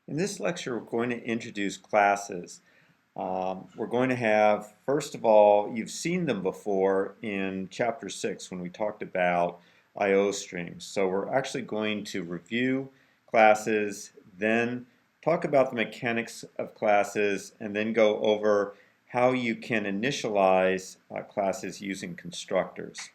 In this lecture, we're going to introduce classes. We're going to have, first of all, you've seen them before in Chapter 6 when we talked about I/O streams. So we're actually going to review classes, then talk about the mechanics of classes, and then go over how you can initialize classes using constructors.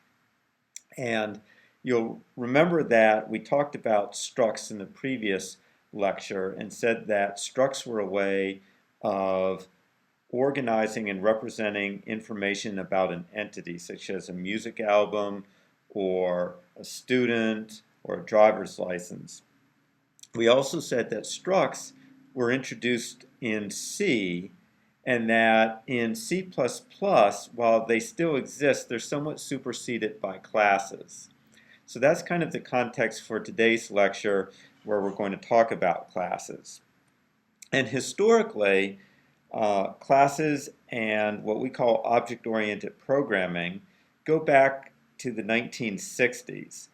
And you'll remember that we talked about structs in the previous lecture and said that structs were a way of organizing and representing information about an entity, such as a music album or a student or a driver's license. We also said that structs were introduced in C, and that in C++, while they still exist, they're somewhat superseded by classes. So that's kind of the context for today's lecture, where we're going to talk about classes. And historically, classes and what we call object-oriented programming go back to the 1960s.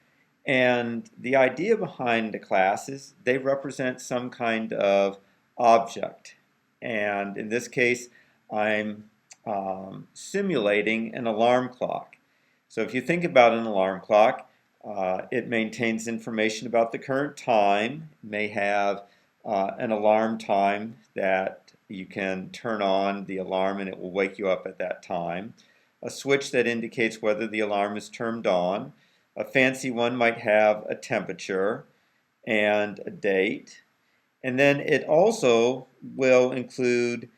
And the idea behind the class is they represent some kind of object. And in this case, I'm simulating an alarm clock. So if you think about an alarm clock, it maintains information about the current time. It may have an alarm time that you can turn on the alarm and it will wake you up at that time. A switch that indicates whether the alarm is turned on. A fancy one might have a temperature and a date. And then it also will include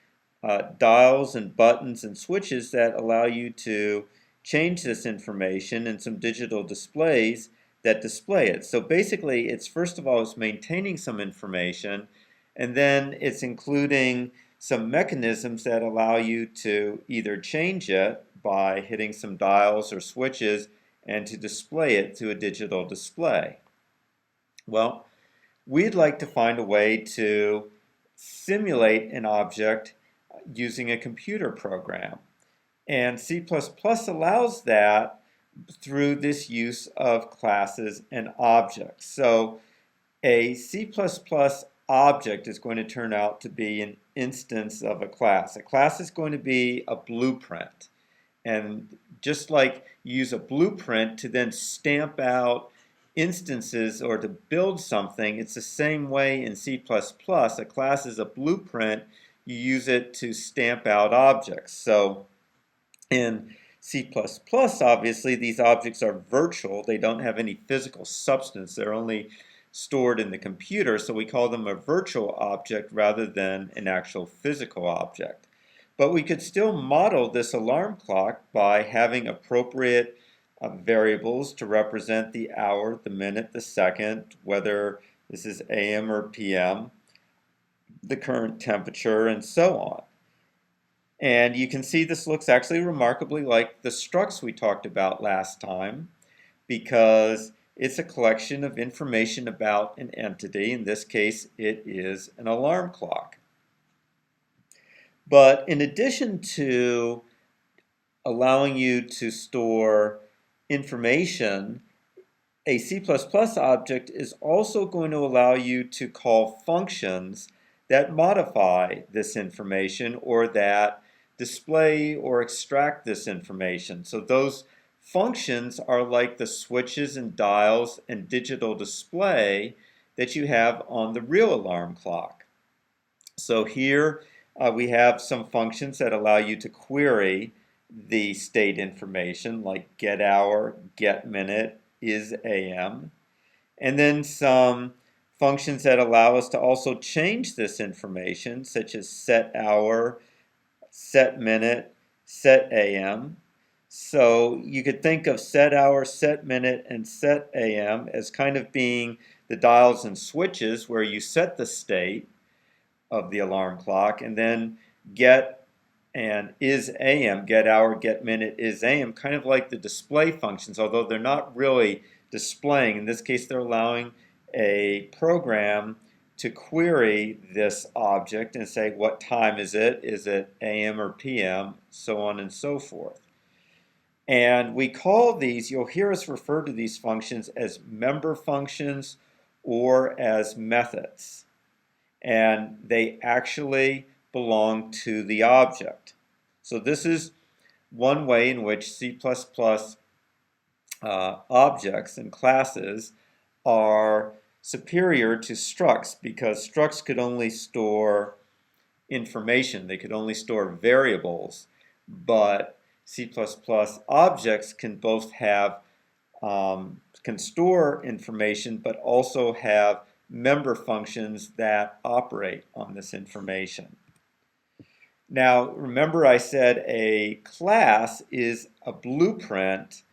dials and buttons and switches that allow you to change this information and some digital displays that display it. So basically, it's first of all, it's maintaining some information, and then it's including some mechanisms that allow you to either change it by hitting some dials or switches and to display it to a digital display. Well, we'd like to find a way to simulate an object using a computer program. And C++ allows that through this use of classes and objects. So a C++ object is going to turn out to be an instance of a class. A class is going to be a blueprint. And just like you use a blueprint to then stamp out instances or to build something, it's the same way in C++. A class is a blueprint. You use it to stamp out objects. So in C++, obviously, these objects are virtual. They don't have any physical substance. They're only stored in the computer, so we call them a virtual object rather than an actual physical object. But we could still model this alarm clock by having appropriate variables to represent the hour, the minute, the second, whether this is AM or PM, the current temperature, and so on. And you can see this looks actually remarkably like the structs we talked about last time, because it's a collection of information about an entity. In this case, it is an alarm clock. But in addition to allowing you to store information, a C++ object is also going to allow you to call functions that modify this information or that display or extract this information. So those functions are like the switches and dials and digital display that you have on the real alarm clock. So here we have some functions that allow you to query the state information, like get hour, get minute, is AM, and then some functions that allow us to also change this information, such as set hour, set minute, set AM. So you could think of set hour, set minute, and set AM as kind of being the dials and switches where you set the state of the alarm clock, and then get and is AM, get hour, get minute, is AM, kind of like the display functions, although they're not really displaying. In this case, they're allowing a program to query this object and say, what time is it? Is it AM or PM? So on and so forth. And we call these, you'll hear us refer to these functions as member functions or as methods. And they actually belong to the object. So this is one way in which C++ objects and classes are superior to structs, because structs could only store information, they could only store variables, but C++ objects can both have can store information, but also have member functions that operate on this information. Now, remember I said a class is a blueprint,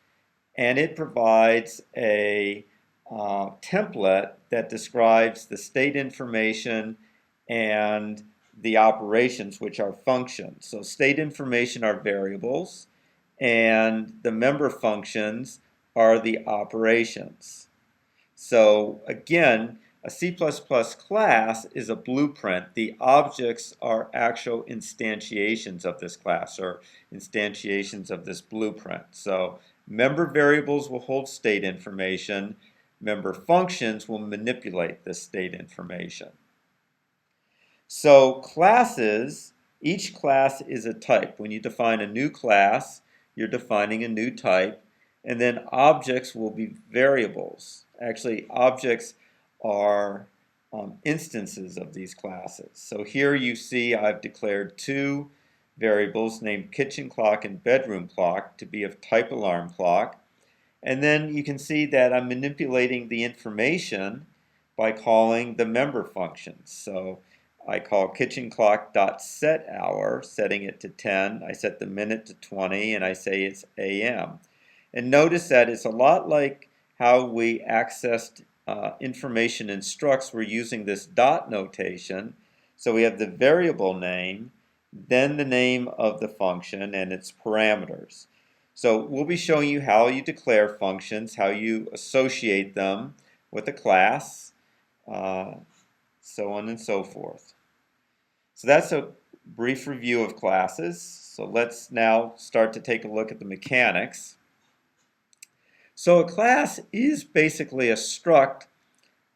and it provides a template that describes the state information and the operations, which are functions. So state information are variables, and the member functions are the operations. So again, a C++ class is a blueprint. The objects are actual instantiations of this class, or instantiations of this blueprint. So member variables will hold state information. Member functions will manipulate this state information. So classes, each class is a type. When you define a new class, you're defining a new type. And then objects will be variables. Actually, objects are instances of these classes. So here you see I've declared two variables named kitchen clock and bedroom clock to be of type alarm clock. And then you can see that I'm manipulating the information by calling the member functions. So I call kitchen clock dot set hour, setting it to 10. I set the minute to 20, and I say it's AM. And notice that it's a lot like how we accessed information in structs. We're using this dot notation. So we have the variable name, then the name of the function and its parameters. So we'll be showing you how you declare functions, how you associate them with a class, so on and so forth. So that's a brief review of classes. So let's now start to take a look at the mechanics. So a class is basically a struct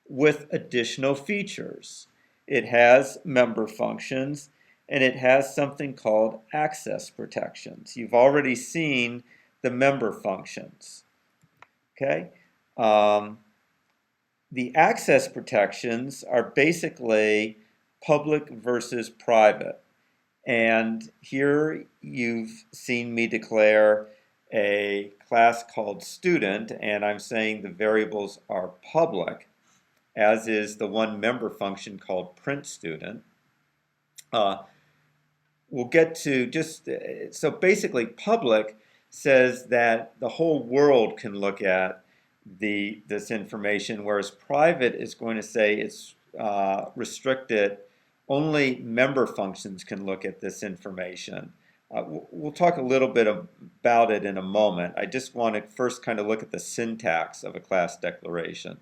with additional features. It has member functions, and it has something called access protections. You've already seen the member functions. Okay? The access protections are basically public versus private. And here you've seen me declare a class called student, and I'm saying the variables are public, as is the one member function called print student. We'll get to just, so basically public says that the whole world can look at this information, whereas private is going to say it's restricted. Only member functions can look at this information. We'll talk a little bit about it in a moment. I just want to first kind of look at the syntax of a class declaration.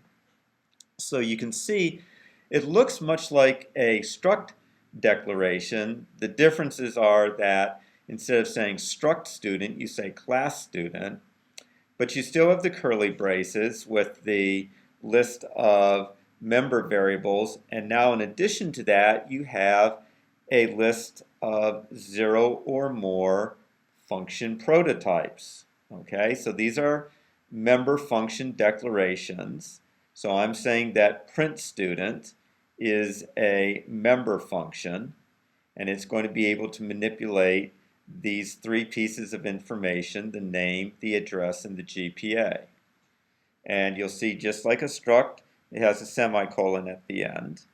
So you can see it looks much like a struct declaration. The differences are that instead of saying struct student, you say class student, but you still have the curly braces with the list of member variables, and now in addition to that you have a list of 0 or more function prototypes. Okay, so these are member function declarations. So I'm saying that print student is a member function, and it's going to be able to manipulate these three pieces of information: the name, the address, and the GPA. And you'll see, just like a struct, it has a semicolon at the end.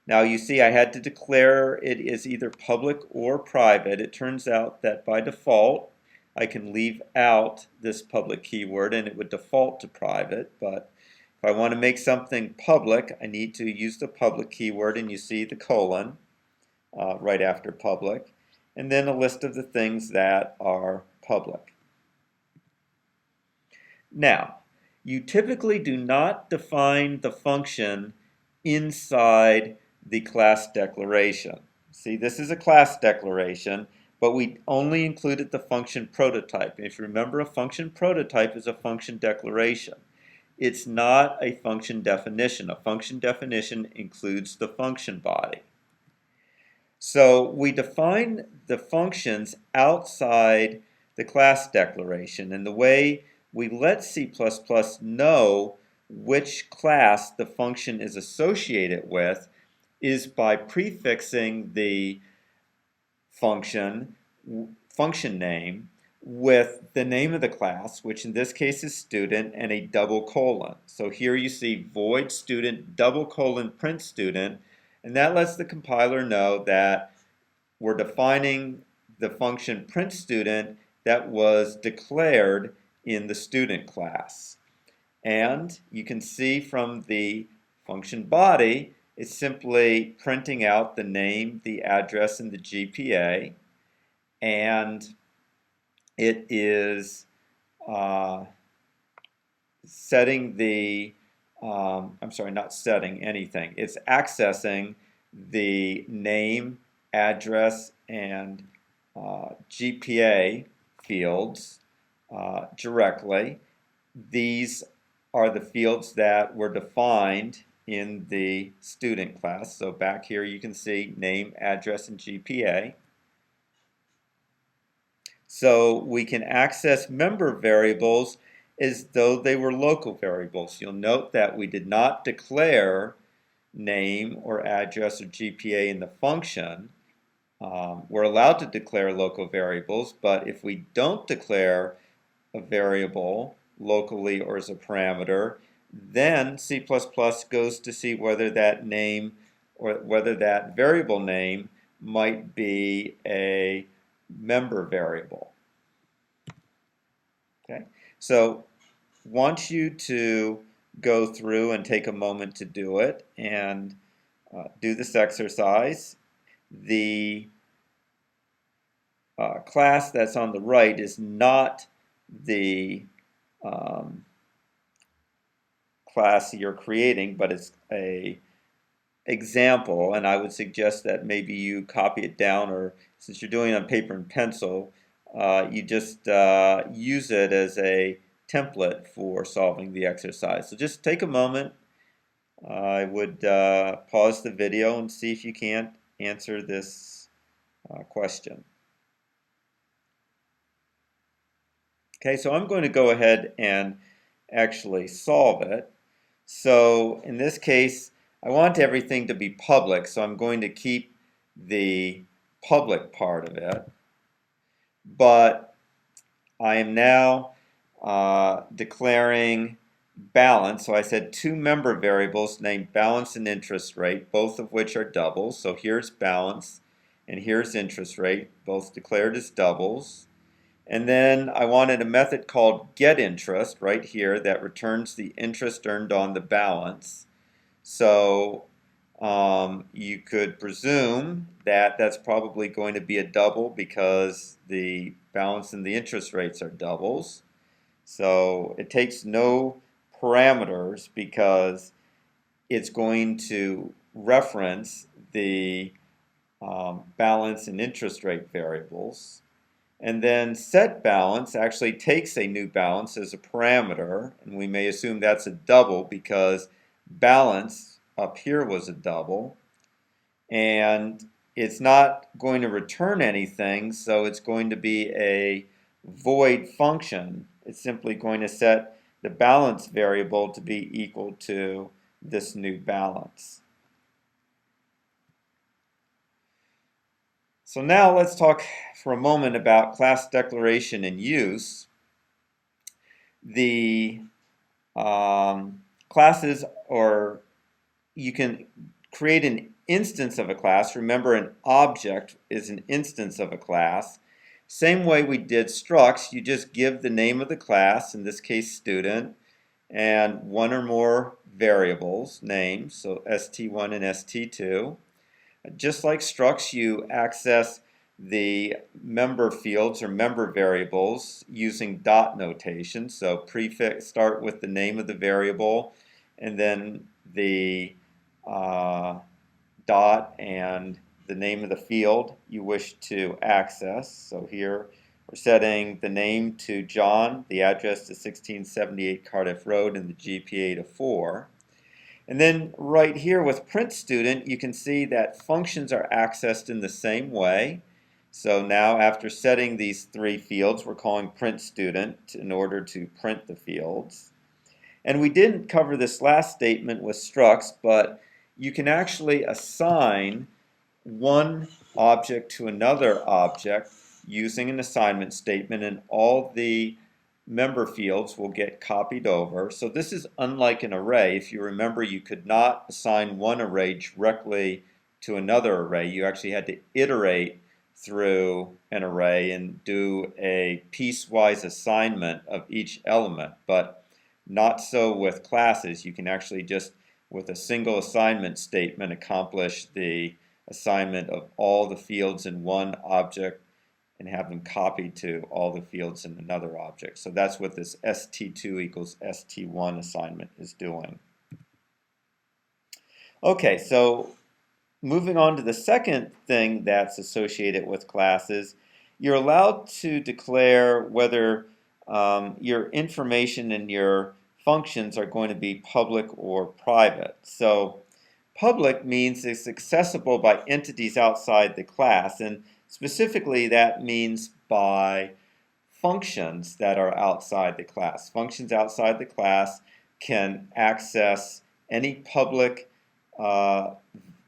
Now you see I had to declare it is either public or private. It turns out that by default I can leave out this public keyword and it would default to private, but if I want to make something public, I need to use the public keyword, and you see the colon right after public, and then a list of the things that are public. Now, you typically do not define the function inside the class declaration. See, this is a class declaration, but we only included the function prototype. If you remember, a function prototype is a function declaration. it's not a function definition. A function definition includes the function body. So we define the functions outside the class declaration, and the way we let C++ know which class the function is associated with is by prefixing the function name with the name of the class, which in this case is student, and a double colon. So here you see void student double colon print student, and that lets the compiler know that we're defining the function print student that was declared in the student class. And you can see from the function body, it's simply printing out the name, the address, and the GPA. And it is setting the, I'm sorry, not setting anything. It's accessing the name, address, and GPA fields directly. These are the fields that were defined in the student class. So back here you can see name, address, and GPA. So we can access member variables as though they were local variables. You'll note that we did not declare name or address or GPA in the function. We're allowed to declare local variables, but if we don't declare a variable locally or as a parameter, then C++ goes to see whether that name or whether that variable name might be a member variable. Okay, so want you to go through and take a moment to do it and do this exercise. The class that's on the right is not the class you're creating, but it's a example, and I would suggest that maybe you copy it down, or since you're doing it on paper and pencil, you just use it as a template for solving the exercise. So just take a moment. I would pause the video and see if you can't answer this question. Okay, so I'm going to go ahead and actually solve it. So in this case, I want everything to be public, so I'm going to keep the public part of it. But I am now declaring balance. So I said two member variables named balance and interest rate, both of which are doubles. So here's balance and here's interest rate, both declared as doubles. And then I wanted a method called getInterest right here that returns the interest earned on the balance. So you could presume that that's probably going to be a double because the balance and the interest rates are doubles. So it takes no parameters because it's going to reference the balance and interest rate variables. And then set balance actually takes a new balance as a parameter, and we may assume that's a double because balance up here was a double. And it's not going to return anything, so it's going to be a void function. It's simply going to set the balance variable to be equal to this new balance. So now let's talk for a moment about class declaration and use. The classes, or you can create an instance of a class. Remember, an object is an instance of a class. Same way we did structs, you just give the name of the class, in this case student, and one or more variables, names, so st1 and st2. Just like structs, you access the member fields or member variables using dot notation. So prefix, start with the name of the variable, and then the dot and the name of the field you wish to access. So here We're setting the name to John, the address to 1678 Cardiff Road, and the GPA to 4. And then right here with print student, you can see that functions are accessed in the same way. So now after setting these three fields, we're calling print student in order to print the fields. And we didn't cover this last statement with structs, but you can actually assign one object to another object using an assignment statement, and all the member fields will get copied over. So this is unlike an array. If you remember, you could not assign one array directly to another array. You actually had to iterate through an array and do a piecewise assignment of each element, but not so with classes. You can actually just, with a single assignment statement, accomplish the assignment of all the fields in one object and have them copied to all the fields in another object. So that's what this st2 equals st1 assignment is doing. Okay, so moving on to the second thing that's associated with classes, you're allowed to declare whether your information and your functions are going to be public or private. So public means it's accessible by entities outside the class, and specifically that means by functions that are outside the class. Functions outside the class can access any public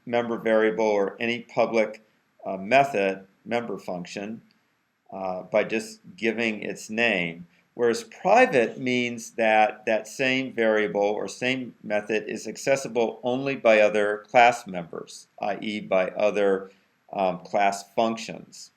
member variable or any public method member function by just giving its name. Whereas private means that that same variable or same method is accessible only by other class members, i.e. by other class functions.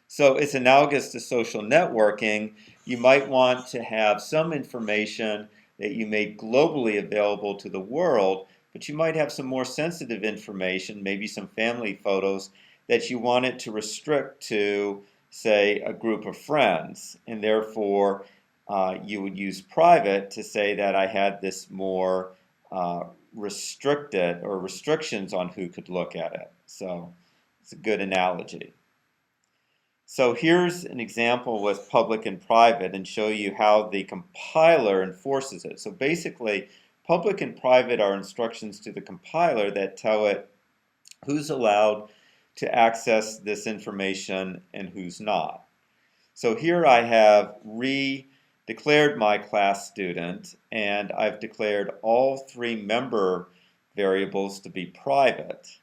So it's analogous to social networking. You might want to have some information that you made globally available to the world, but you might have some more sensitive information, maybe some family photos, that you wanted to restrict to, say, a group of friends. And therefore, you would use private to say that I had this more restricted or restrictions on who could look at it. So it's a good analogy. So here's an example with public and private and show you how the compiler enforces it. So basically, public and private are instructions to the compiler that tell it who's allowed to access this information and who's not. So here I have declared my class student, and I've declared all three member variables to be private,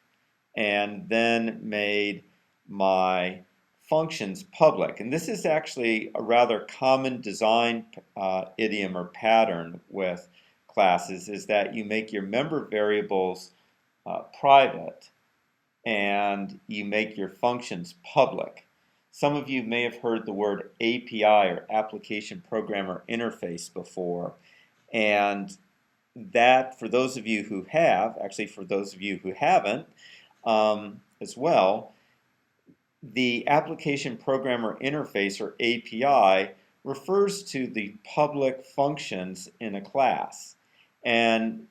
and then made my functions public. And this is actually a rather common design idiom or pattern with classes, is that you make your member variables private and you make your functions public. Some of you may have heard the word API or Application Programmer Interface before, and that, for those of you who have, actually for those of you who haven't as well, the Application Programmer Interface, or API, refers to the public functions in a class, and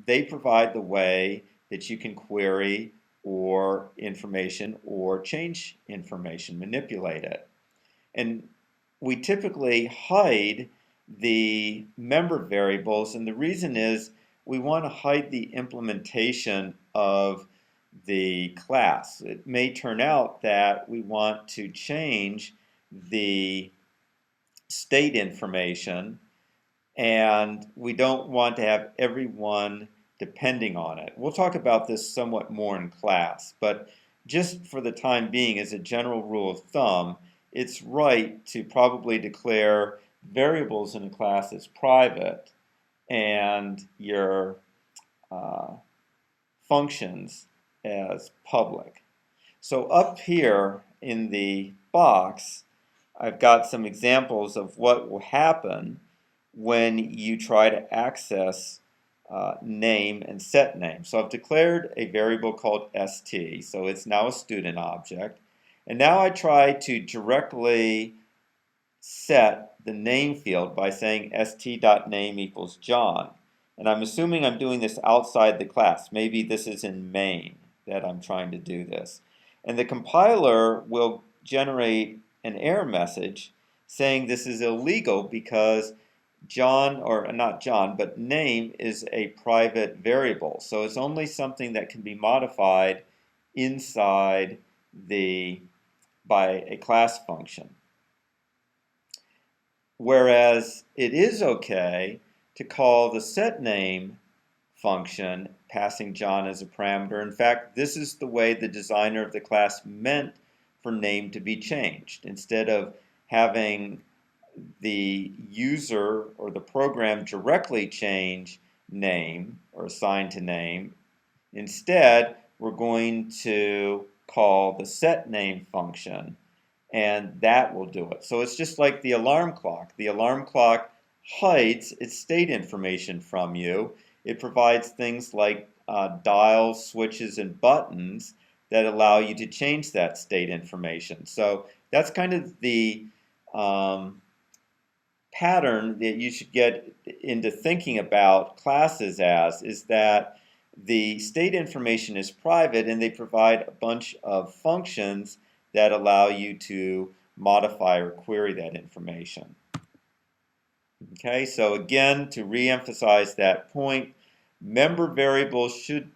they provide the way that you can query or information or change information, manipulate it. And we typically hide the member variables, and the reason is we want to hide the implementation of the class. It may turn out that we want to change the state information, and we don't want to have everyone depending on it. We'll talk about this somewhat more in class, but just for the time being, as a general rule of thumb, it's right to probably declare variables in a class as private and your functions as public. So up here in the box, I've got some examples of what will happen when you try to access name and set name. So I've declared a variable called st, so it's now a student object. And now I try to directly set the name field by saying st.name equals John. And I'm assuming I'm doing this outside the class. Maybe this is in main that I'm trying to do this. And the compiler will generate an error message saying this is illegal because John, or not John, but name is a private variable. So it's only something that can be modified inside by a class function. Whereas it is okay to call the setName function passing John as a parameter. In fact, this is the way the designer of the class meant for name to be changed. Instead of having the user or the program directly change name or assign to name, instead we're going to call the setName function, and that will do it. So it's just like the alarm clock. The alarm clock hides its state information from you. It provides things like dials, switches, and buttons that allow you to change that state information. So that's kind of the pattern that you should get into thinking about classes as, is that the state information is private and they provide a bunch of functions that allow you to modify or query that information. Okay, so again, to re-emphasize that point, member variables should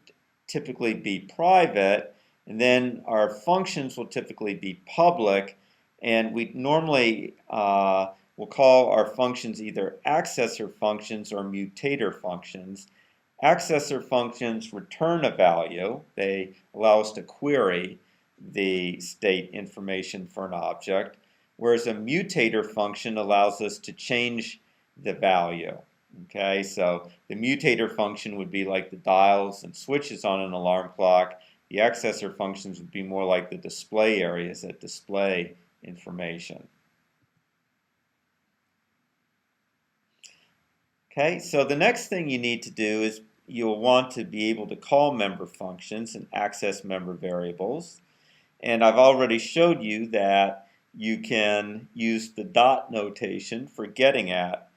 typically be private, and then our functions will typically be public, and we normally will call our functions either accessor functions or mutator functions. Accessor functions return a value. They allow us to query the state information for an object, whereas a mutator function allows us to change the value. Okay, so the mutator function would be like the dials and switches on an alarm clock. The accessor functions would be more like the display areas that display information. Okay, so the next thing you need to do is you'll want to be able to call member functions and access member variables. And I've already showed you that you can use the dot notation for getting at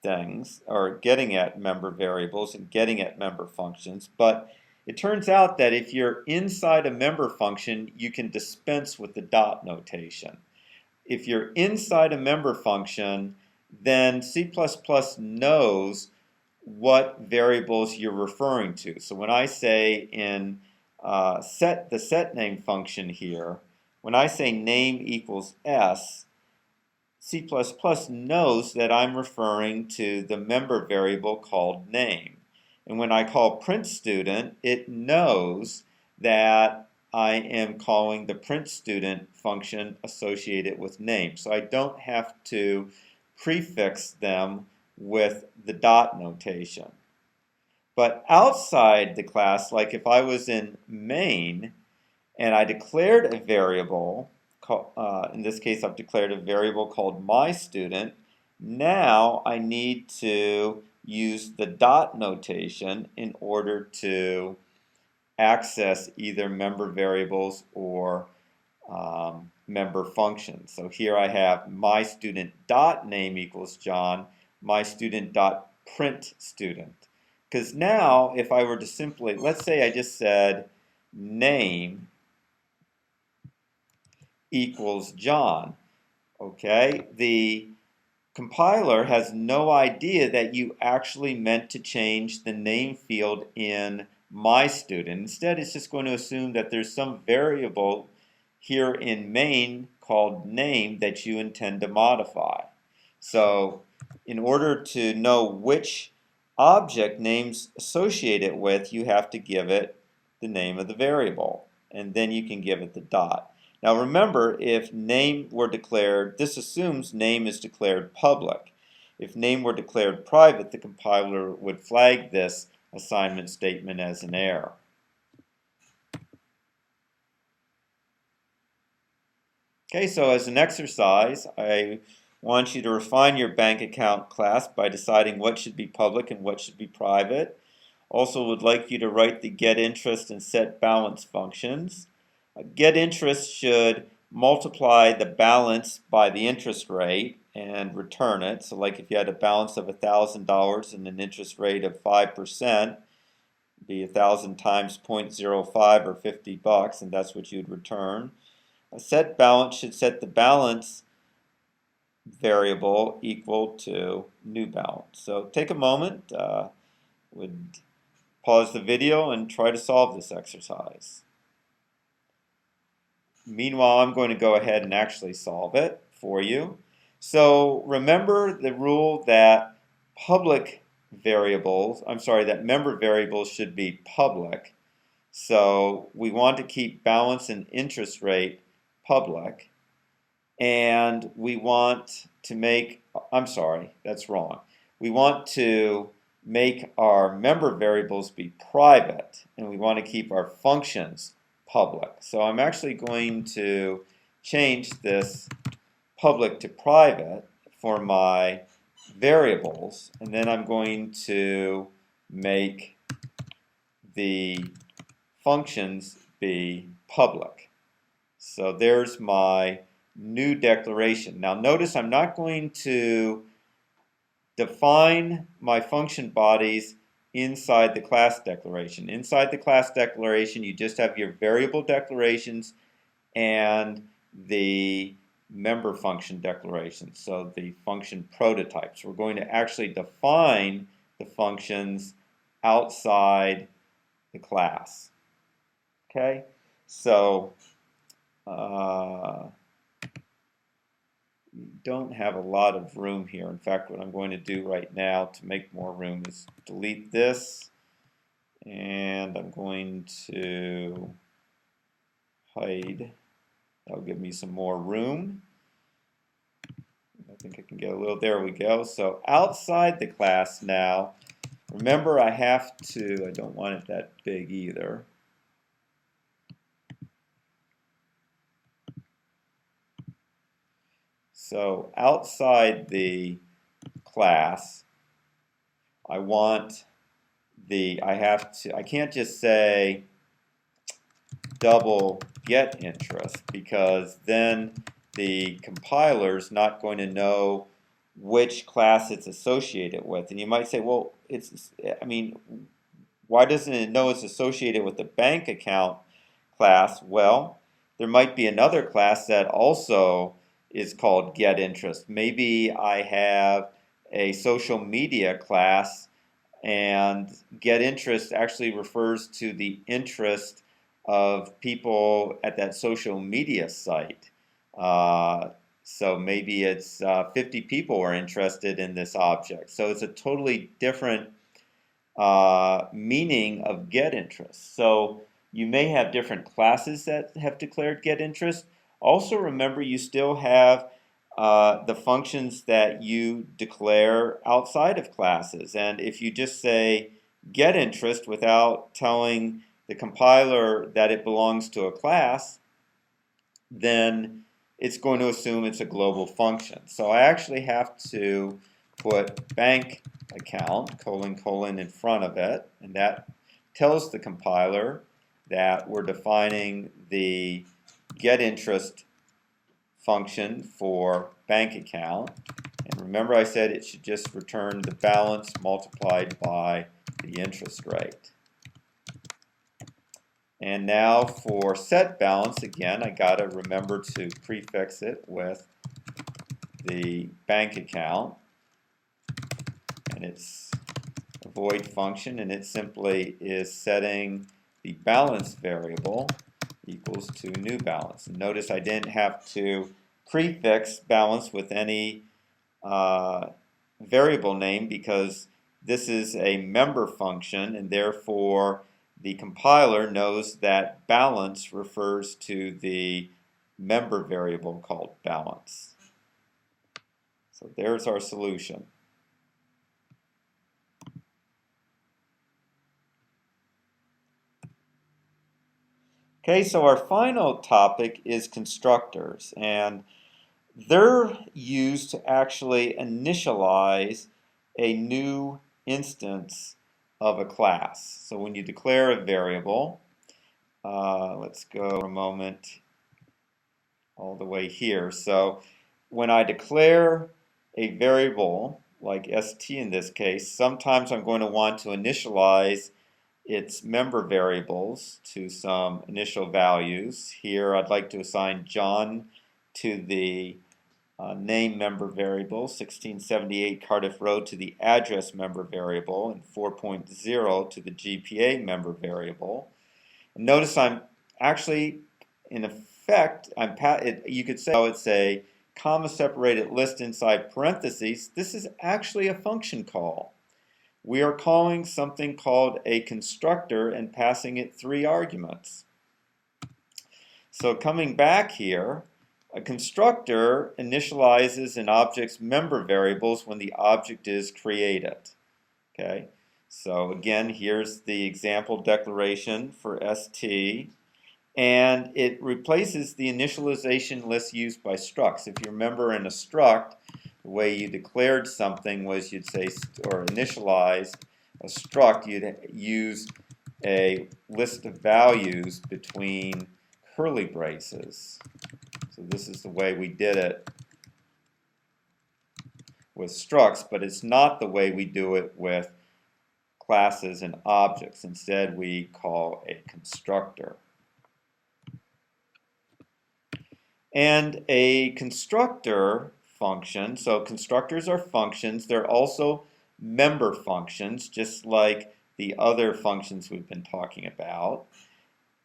things, or getting at member variables and getting at member functions. But it turns out that if you're inside a member function, you can dispense with the dot notation. If you're inside a member function, then C++ knows what variables you're referring to. So when I say in the setName function here, when I say name equals S, C++ knows that I'm referring to the member variable called name. And when I call print student, it knows that I am calling the print student function associated with name. So I don't have to prefix them with the dot notation. But outside the class, like if I was in main and I declared a variable, in this case I've declared a variable called myStudent, now I need to use the dot notation in order to access either member variables or member functions. So here I have myStudent.name equals John, myStudent.printStudent. Because now if I were to simply, let's say I just said name equals John, okay, the compiler has no idea that you actually meant to change the name field in myStudent. Instead, it's just going to assume that there's some variable here in main called name that you intend to modify. So in order to know which object name's associated with, you have to give it the name of the variable, and then you can give it the dot. Now remember, if name were declared, this assumes name is declared public. If name were declared private, the compiler would flag this assignment statement as an error. Okay, so as an exercise, I want you to refine your bank account class by deciding what should be public and what should be private. Also would like you to write the get interest and set balance functions. Get interest should multiply the balance by the interest rate and return it. So like if you had a balance of $1,000 and an interest rate of 5%, be 1,000 times 0.05 or $50, and that's what you'd return. A set balance should set the balance variable equal to new balance. So take a moment, would pause the video and try to solve this exercise. Meanwhile, I'm going to go ahead and actually solve it for you. So remember the rule that that member variables should be public. So we want to keep balance and interest rate public. And we want to make, I'm sorry, that's wrong. We want to make our member variables be private, and we want to keep our functions public. So I'm actually going to change this public to private for my variables, and then I'm going to make the functions be public. So there's my new declaration. Now notice I'm not going to define my function bodies inside the class declaration. Inside the class declaration, you just have your variable declarations and the member function declarations, so the function prototypes. We're going to actually define the functions outside the class. Okay, so don't have a lot of room here. In fact, what I'm going to do right now to make more room is delete this, and I'm going to hide. That'll give me some more room. I think I can get a little, there we go. So outside the class now, remember I don't want it that big either. So outside the class, I can't just say double get interest, because then the compiler's not going to know which class it's associated with. And you might say, well, why doesn't it know it's associated with the bank account class? Well, there might be another class that also is called get interest. Maybe I have a social media class, and get interest actually refers to the interest of people at that social media site. So maybe it's 50 people are interested in this object. So it's a totally different meaning of get interest. So you may have different classes that have declared get interest. Also remember, you still have the functions that you declare outside of classes. And if you just say get interest without telling the compiler that it belongs to a class, then it's going to assume it's a global function. So I actually have to put bank account : in front of it, and that tells the compiler that we're defining the get interest function for bank account. And remember, I said it should just return the balance multiplied by the interest rate. And now for set balance, again, I got to remember to prefix it with the bank account. And it's a void function, and it simply is setting the balance variable equals to new balance. And notice I didn't have to prefix balance with any variable name, because this is a member function, and therefore the compiler knows that balance refers to the member variable called balance. So there's our solution. Okay, so our final topic is constructors, and they're used to actually initialize a new instance of a class. So when you declare a variable, let's go for a moment all the way here. So when I declare a variable, like st in this case, sometimes I'm going to want to initialize its member variables to some initial values. Here I'd like to assign John to the name member variable, 1678 Cardiff Road to the address member variable, and 4.0 to the GPA member variable. And notice I'm actually, in effect, you could say it's a comma separated list inside parentheses. This is actually a function call. We are calling something called a constructor and passing it 3 arguments. So coming back here, a constructor initializes an object's member variables when the object is created. Okay, so again, here's the example declaration for ST, and it replaces the initialization list used by structs. If you remember in a struct, the way you declared something was you'd say, or initialized a struct, you'd use a list of values between curly braces. So this is the way we did it with structs, but it's not the way we do it with classes and objects. Instead, we call a constructor. And a constructor function, so constructors are functions, they're also member functions, just like the other functions we've been talking about.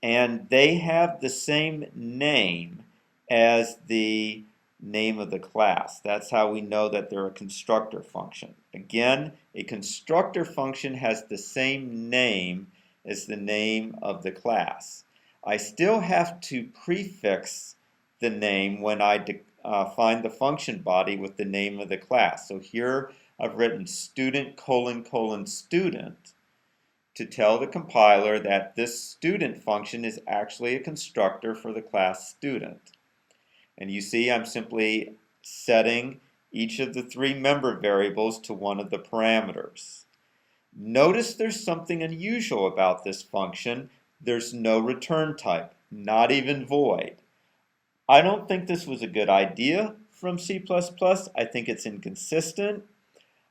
And they have the same name as the name of the class. That's how we know that they're a constructor function. Again, a constructor function has the same name as the name of the class. I still have to prefix the name when I find the function body with the name of the class. So here I've written student : student to tell the compiler that this student function is actually a constructor for the class student. And you see I'm simply setting each of the 3 member variables to one of the parameters. Notice there's something unusual about this function. There's no return type, not even void. I don't think this was a good idea from C++. I think it's inconsistent.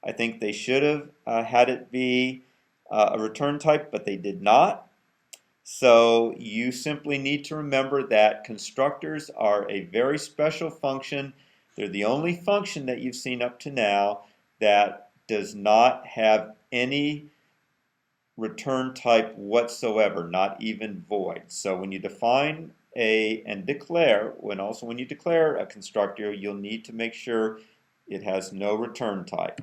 I think they should have had it be a return type, but they did not. So you simply need to remember that constructors are a very special function. They're the only function that you've seen up to now that does not have any return type whatsoever, not even void. So when you define and declare, when you declare a constructor, you'll need to make sure it has no return type.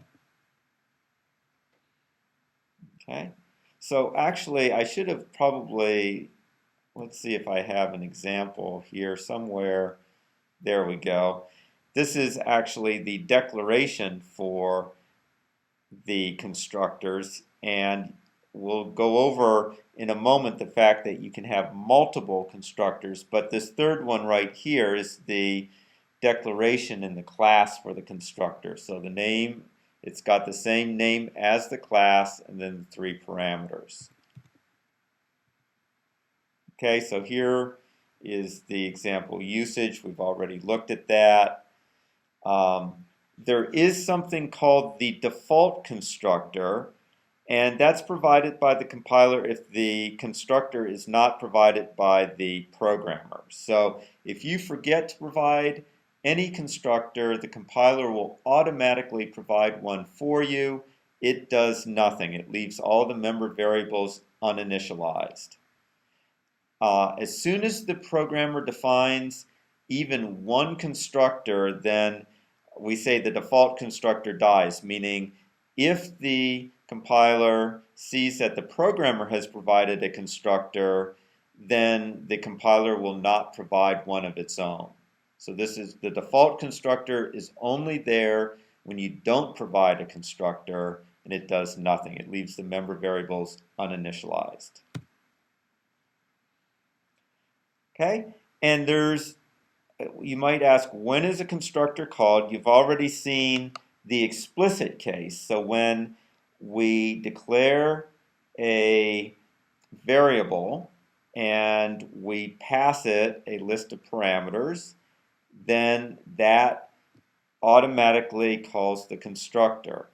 Okay, so actually I should have probably, let's see if I have an example here somewhere. There we go. This is actually the declaration for the constructors, and we'll go over in a moment the fact that you can have multiple constructors, but this third one right here is the declaration in the class for the constructor. So the name, it's got the same name as the class and then the 3 parameters. Okay, so here is the example usage. We've already looked at that. There is something called the default constructor, and that's provided by the compiler if the constructor is not provided by the programmer. So if you forget to provide any constructor, the compiler will automatically provide one for you. It does nothing. It leaves all the member variables uninitialized. As soon as the programmer defines even one constructor, then we say the default constructor dies, meaning if the compiler sees that the programmer has provided a constructor, then the compiler will not provide one of its own. So this is the default constructor is only there when you don't provide a constructor, and it does nothing. It leaves the member variables uninitialized. Okay, and you might ask, when is a constructor called? You've already seen the explicit case. So when we declare a variable and we pass it a list of parameters, then that automatically calls the constructor.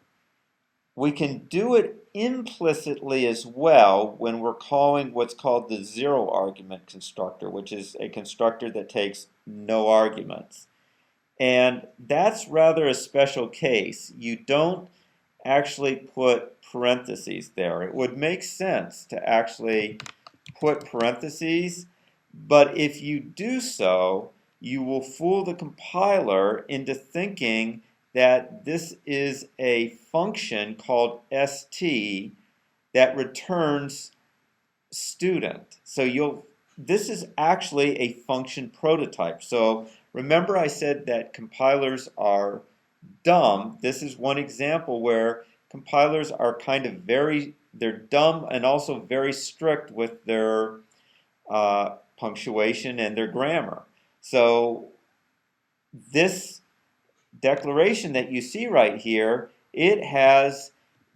We can do it implicitly as well when we're calling what's called the zero argument constructor, which is a constructor that takes no arguments. And that's rather a special case. You don't actually put parentheses there. It would make sense to actually put parentheses, but if you do so, you will fool the compiler into thinking that this is a function called st that returns student. So this is actually a function prototype. So remember I said that compilers are dumb. This is one example where compilers are kind of they're dumb and also very strict with their punctuation and their grammar. So this declaration that you see right here, it has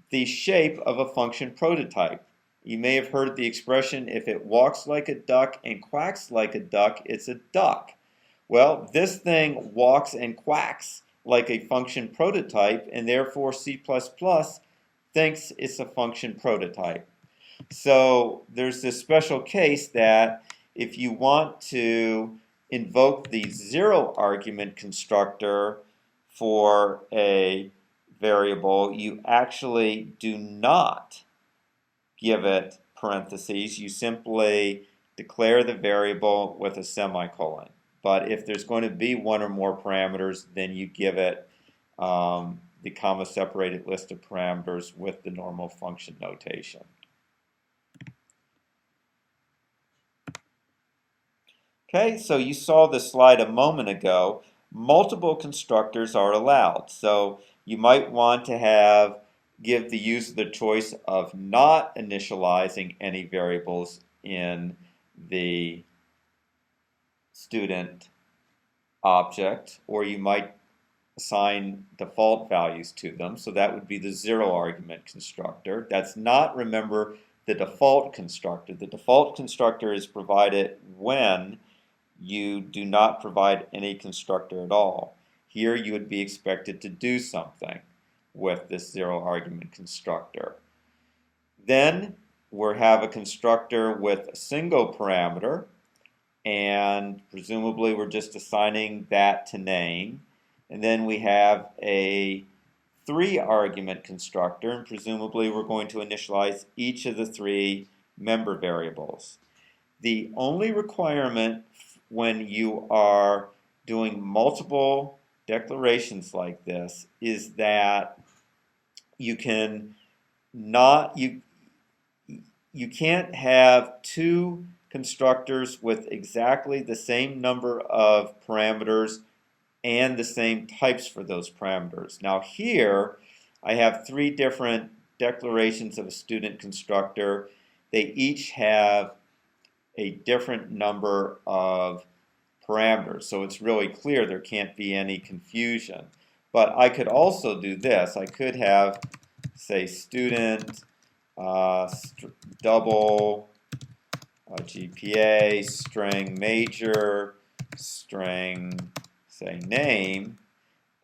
the shape of a function prototype. You may have heard the expression, if it walks like a duck and quacks like a duck, it's a duck. Well, this thing walks and quacks like a function prototype, and therefore C++ thinks it's a function prototype. So there's this special case that if you want to invoke the zero argument constructor for a variable, you actually do not give it parentheses. You simply declare the variable with a semicolon. But if there's going to be one or more parameters, then you give it the comma-separated list of parameters with the normal function notation. Okay, so you saw this slide a moment ago. Multiple constructors are allowed. So you might want to give the user the choice of not initializing any variables in the student object, or you might assign default values to them. So that would be the zero argument constructor. That's not, remember, the default constructor. The default constructor is provided when you do not provide any constructor at all. Here you would be expected to do something with this zero argument constructor. Then we have a constructor with a single parameter, and presumably we're just assigning that to name. And then we have a 3-argument constructor, and presumably we're going to initialize each of the 3 member variables. The only requirement when you are doing multiple declarations like this is that you can't have 2 constructors with exactly the same number of parameters and the same types for those parameters. Now here I have 3 different declarations of a student constructor. They each have a different number of parameters, so it's really clear there can't be any confusion. But I could also do this. I could have, say, student double GPA, string major, string, say, name,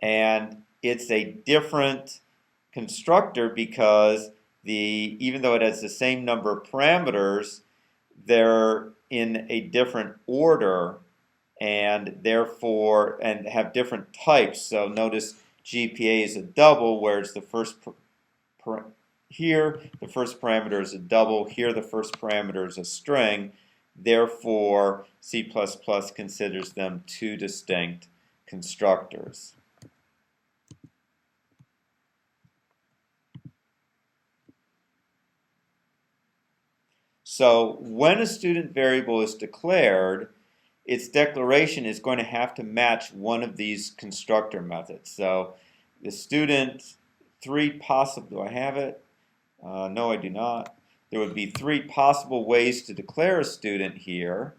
and it's a different constructor because even though it has the same number of parameters, they're in a different order and therefore have different types. So notice GPA is a double, whereas here the first parameter is a double, here the first parameter is a string. Therefore, C++ considers them 2 distinct constructors. So when a student variable is declared, its declaration is going to have to match one of these constructor methods. So the student, 3 possible, do I have it? No, I do not. There would be 3 possible ways to declare a student here.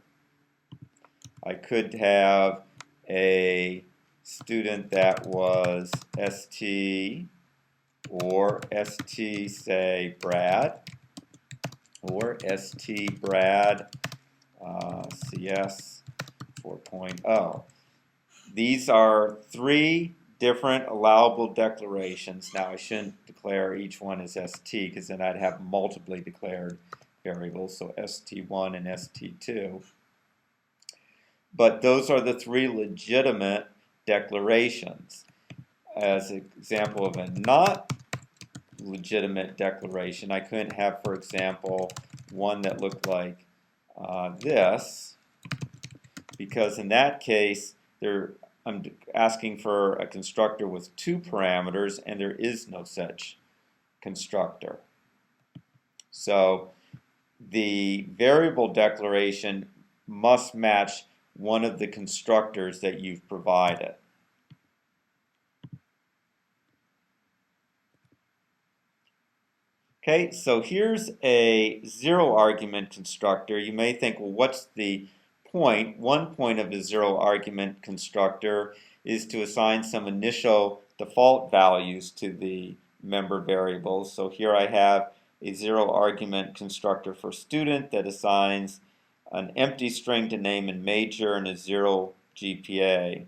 I could have a student that was ST, or ST, say, Brad, or ST Brad CS 4.0. These are 3 different allowable declarations. Now I shouldn't declare each one as st because then I'd have multiply declared variables, so st1 and st2. But those are the three legitimate declarations. As an example of a not legitimate declaration, I couldn't have, for example, one that looked like this, because in that case I'm asking for a constructor with two parameters and there is no such constructor. So the variable declaration must match one of the constructors that you've provided. Okay, so here's a zero argument constructor. You may think, well, what's the point? One point of a zero argument constructor is to assign some initial default values to the member variables. So here I have a zero argument constructor for student that assigns an empty string to name and major and a 0 GPA.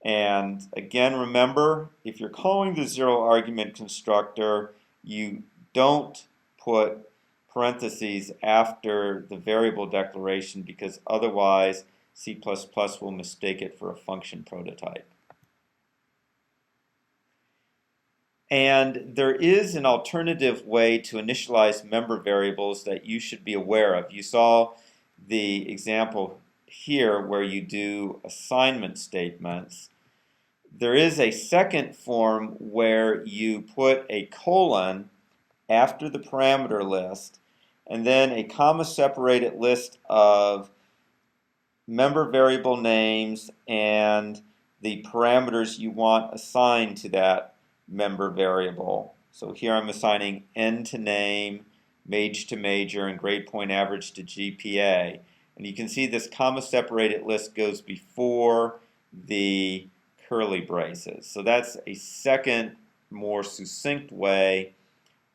And again, remember, if you're calling the zero argument constructor, you don't put parentheses after the variable declaration because otherwise C++ will mistake it for a function prototype. And there is an alternative way to initialize member variables that you should be aware of. You saw the example here where you do assignment statements. There is a second form where you put a colon after the parameter list and then a comma separated list of member variable names and the parameters you want assigned to that member variable. So here I'm assigning N to name, mage to major, and grade point average to GPA. And you can see this comma separated list goes before the curly braces. So that's a second, more succinct way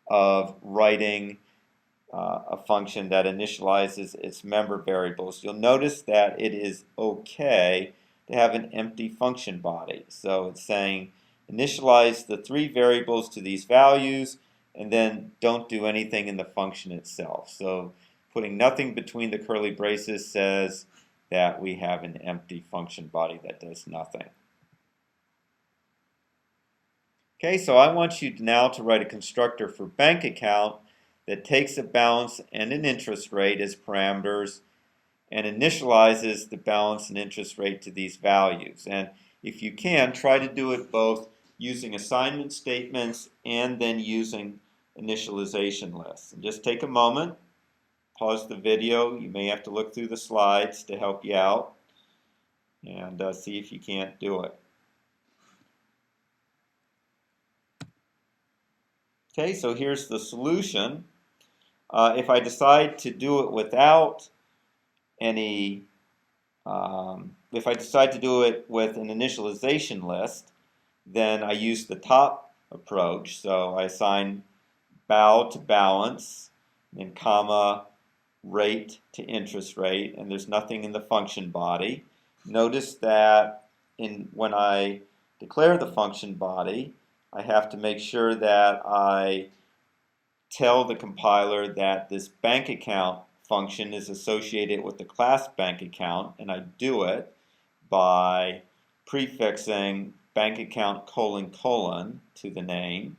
of writing a function that initializes its member variables. You'll notice that it is okay to have an empty function body. So it's saying initialize the three variables to these values and then don't do anything in the function itself. So putting nothing between the curly braces says that we have an empty function body that does nothing. Okay, so I want you now to write a constructor for bank account that takes a balance and an interest rate as parameters and initializes the balance and interest rate to these values. And if you can, try to do it both using assignment statements and then using initialization lists. And just take a moment, pause the video. You may have to look through the slides to help you out and see if you can't do it. Okay, so here's the solution. If I decide to do it without any, if I decide to do it with an initialization list, then I use the top approach. So I assign bow to balance, and comma, rate to interest rate, and there's nothing in the function body. Notice that when I declare the function body, I have to make sure that I tell the compiler that this bank account function is associated with the class bank account, and I do it by prefixing bank account : to the name.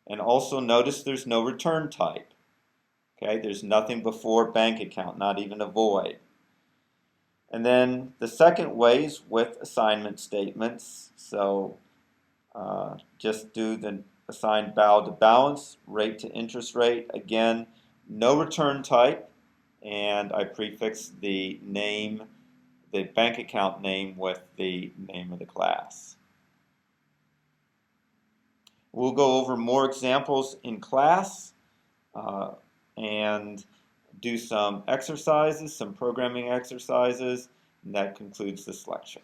And also notice there's no return type. Okay, there's nothing before bank account, not even a void. And then the second way is with assignment statements. So just do the assign bow to balance, rate to interest rate. Again, no return type, and I prefix the name, the bank account name, with the name of the class. We'll go over more examples in class and do some exercises, some programming exercises, and that concludes this lecture.